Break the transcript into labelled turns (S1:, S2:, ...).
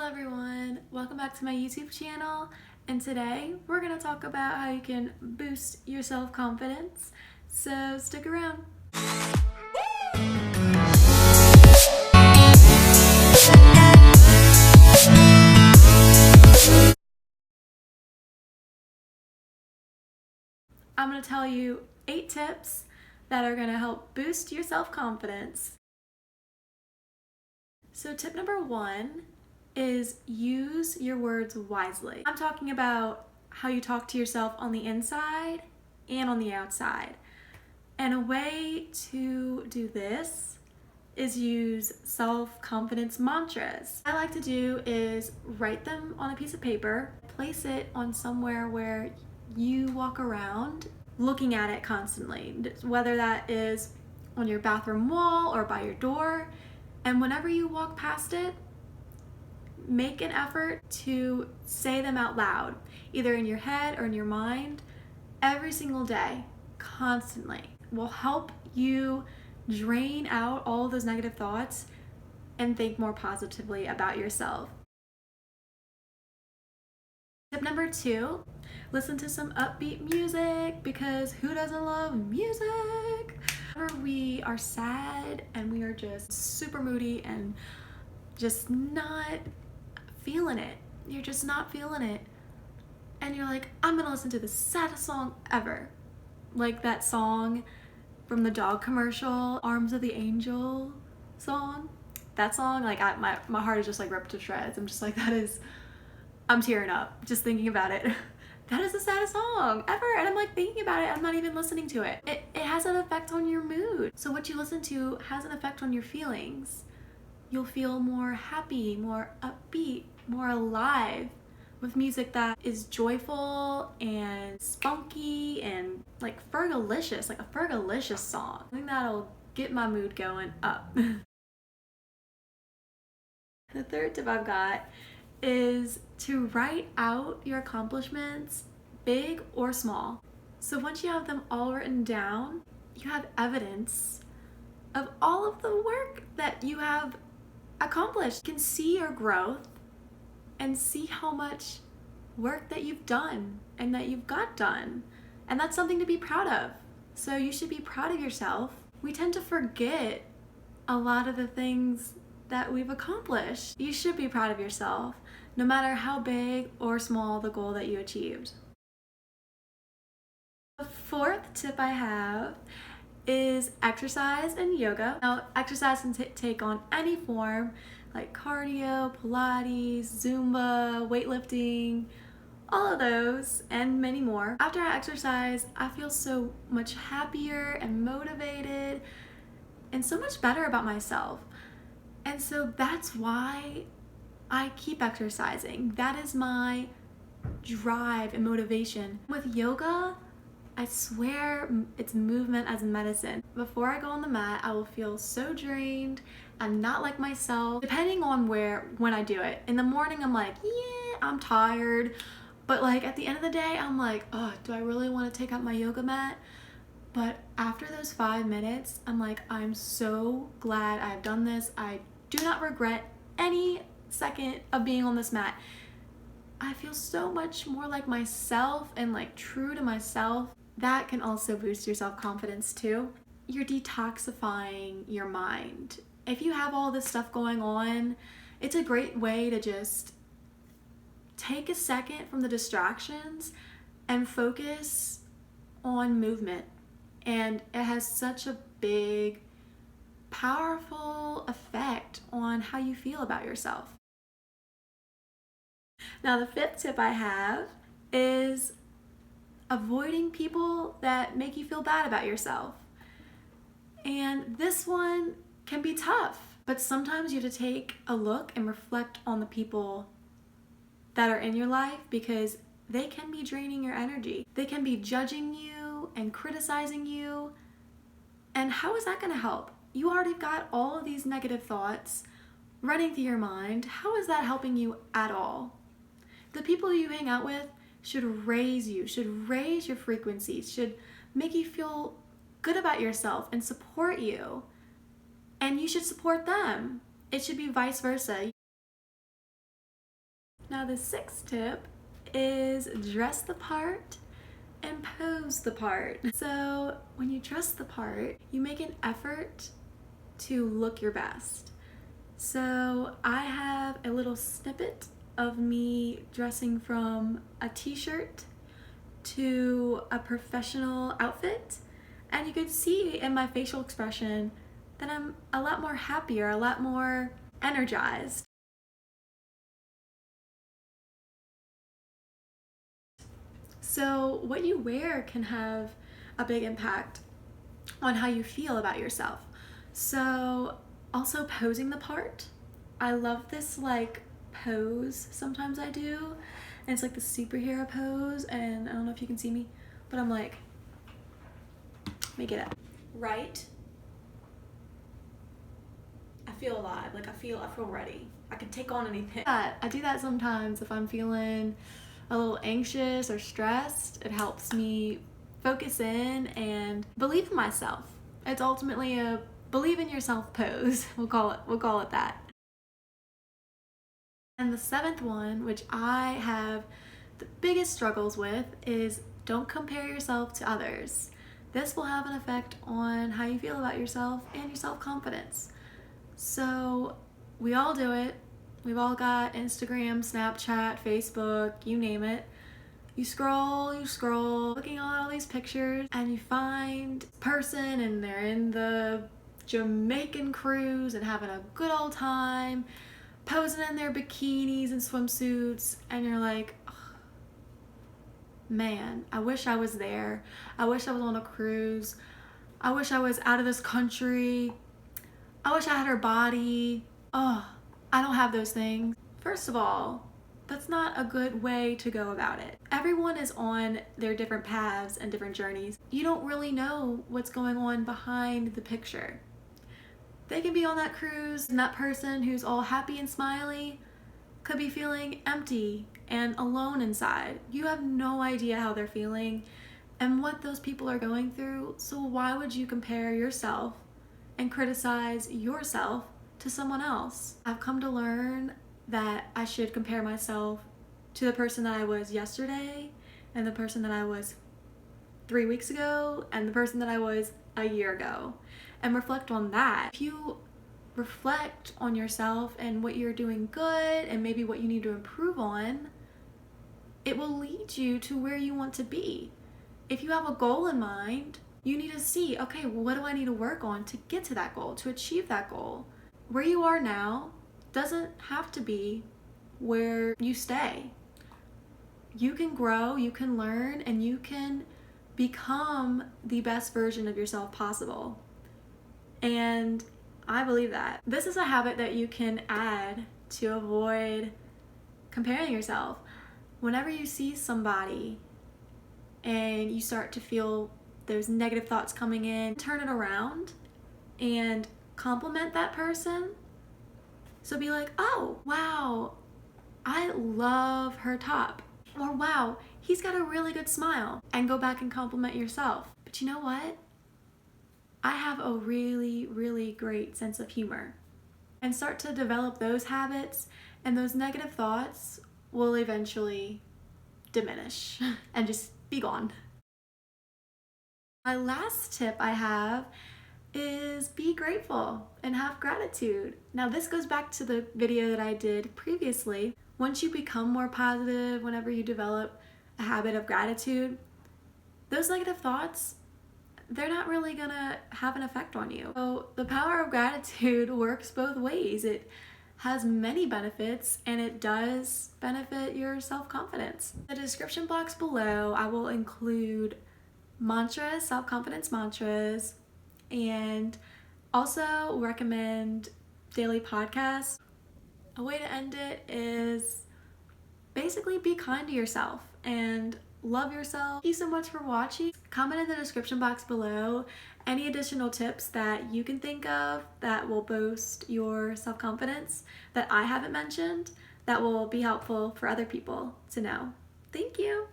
S1: everyone, welcome back to my YouTube channel, and today we're going to talk about how you can boost your self-confidence, so stick around. I'm going to tell you 8 tips that are going to help boost your self-confidence. So tip number 1 is use your words wisely. I'm talking about how you talk to yourself on the inside and on the outside. And a way to do this is use self-confidence mantras. What I like to do is write them on a piece of paper, place it on somewhere where you walk around looking at it constantly, whether that is on your bathroom wall or by your door. And whenever you walk past it, make an effort to say them out loud, either in your head or in your mind, every single day, constantly. Will help you drain out all those negative thoughts and think more positively about yourself. Tip number 2, listen to some upbeat music, because who doesn't love music? Whenever we are sad and we are just super moody and just not feeling it, you're just not feeling it, and you're like, I'm gonna listen to the saddest song ever, like that song from the dog commercial, Arms of the Angel song. That song, like my heart is just like ripped to shreds. I'm just like, I'm tearing up just thinking about it. That is the saddest song ever, and I'm like thinking about it, I'm not even listening to it. It has an effect on your mood. So what you listen to has an effect on your feelings. You'll feel more happy, more upbeat, more alive with music that is joyful and spunky and like Fergalicious, like a Fergalicious song. I think that'll get my mood going up. The third tip I've got is to write out your accomplishments, big or small. So once you have them all written down, you have evidence of all of the work that you have accomplished. You can see your growth and see how much work that you've done and that you've got done. And that's something to be proud of. So you should be proud of yourself. We tend to forget a lot of the things that we've accomplished. You should be proud of yourself, no matter how big or small the goal that you achieved. The fourth tip I have is exercise and yoga. Now, exercise can take on any form, like cardio, Pilates, Zumba, weightlifting, all of those and many more. After I exercise, I feel so much happier and motivated and so much better about myself. And so that's why I keep exercising. That is my drive and motivation. With yoga, I swear it's movement as medicine. Before I go on the mat, I will feel so drained and not like myself, depending on when I do it. In the morning, I'm like, yeah, I'm tired. But like at the end of the day, I'm like, oh, do I really want to take out my yoga mat? But after those 5 minutes, I'm like, I'm so glad I've done this. I do not regret any second of being on this mat. I feel so much more like myself and like true to myself. That can also boost your self-confidence too. You're detoxifying your mind. If you have all this stuff going on, it's a great way to just take a second from the distractions and focus on movement. And it has such a big, powerful effect on how you feel about yourself. Now, the fifth tip I have is avoiding people that make you feel bad about yourself. And this one can be tough, but sometimes you have to take a look and reflect on the people that are in your life, because they can be draining your energy. They can be judging you and criticizing you. And how is that going to help? You already got all of these negative thoughts running through your mind. How is that helping you at all? The people you hang out with should raise you, should raise your frequencies, should make you feel good about yourself and support you. And you should support them. It should be vice versa. Now the sixth tip is dress the part and pose the part. So when you dress the part, you make an effort to look your best. So I have a little snippet of me dressing from a t-shirt to a professional outfit, and you could see in my facial expression that I'm a lot more happier, a lot more energized. So what you wear can have a big impact on how you feel about yourself. So also posing the part. I love this like pose sometimes I do, and it's like the superhero pose, and I don't know if you can see me, but I'm like, make it up. Right? I feel alive, like I feel ready. I can take on anything. I do that sometimes if I'm feeling a little anxious or stressed. It helps me focus in and believe in myself. It's ultimately a believe in yourself pose. We'll call it that. And the seventh one, which I have the biggest struggles with, is don't compare yourself to others. This will have an effect on how you feel about yourself and your self-confidence. So we all do it. We've all got Instagram, Snapchat, Facebook, you name it. You scroll, looking at all these pictures, and you find a person and they're in the Jamaican cruise and having a good old time, posing in their bikinis and swimsuits, and you're like, oh, man, I wish I was there. I wish I was on a cruise. I wish I was out of this country. I wish I had her body. Oh, I don't have those things. First of all, that's not a good way to go about it. Everyone is on their different paths and different journeys. You don't really know what's going on behind the picture. They can be on that cruise, and that person who's all happy and smiley could be feeling empty and alone inside. You have no idea how they're feeling and what those people are going through, so why would you compare yourself and criticize yourself to someone else? I've come to learn that I should compare myself to the person that I was yesterday, and the person that I was 3 weeks ago, and the person that I was a year ago, and reflect on that. If you reflect on yourself and what you're doing good and maybe what you need to improve on, it will lead you to where you want to be. If you have a goal in mind, you need to see, okay, well, what do I need to work on to get to that goal, to achieve that goal? Where you are now doesn't have to be where you stay. You can grow, you can learn, and you can become the best version of yourself possible. And I believe that. This is a habit that you can add to avoid comparing yourself. Whenever you see somebody and you start to feel those negative thoughts coming in, turn it around and compliment that person. So be like, oh, wow, I love her top. Or wow, he's got a really good smile. And go back and compliment yourself. But you know what? I have a really, really great sense of humor. And start to develop those habits, and those negative thoughts will eventually diminish and just be gone. My last tip I have is be grateful and have gratitude. Now this goes back to the video that I did previously. Once you become more positive, whenever you develop a habit of gratitude, those negative thoughts, they're not really gonna have an effect on you. So the power of gratitude works both ways. It has many benefits, and it does benefit your self-confidence. In the description box below, I will include mantras, self-confidence mantras, and also recommend daily podcasts. A way to end it is basically be kind to yourself and love yourself. Thank you so much for watching. Comment in the description box below any additional tips that you can think of that will boost your self-confidence that I haven't mentioned, that will be helpful for other people to know. Thank you.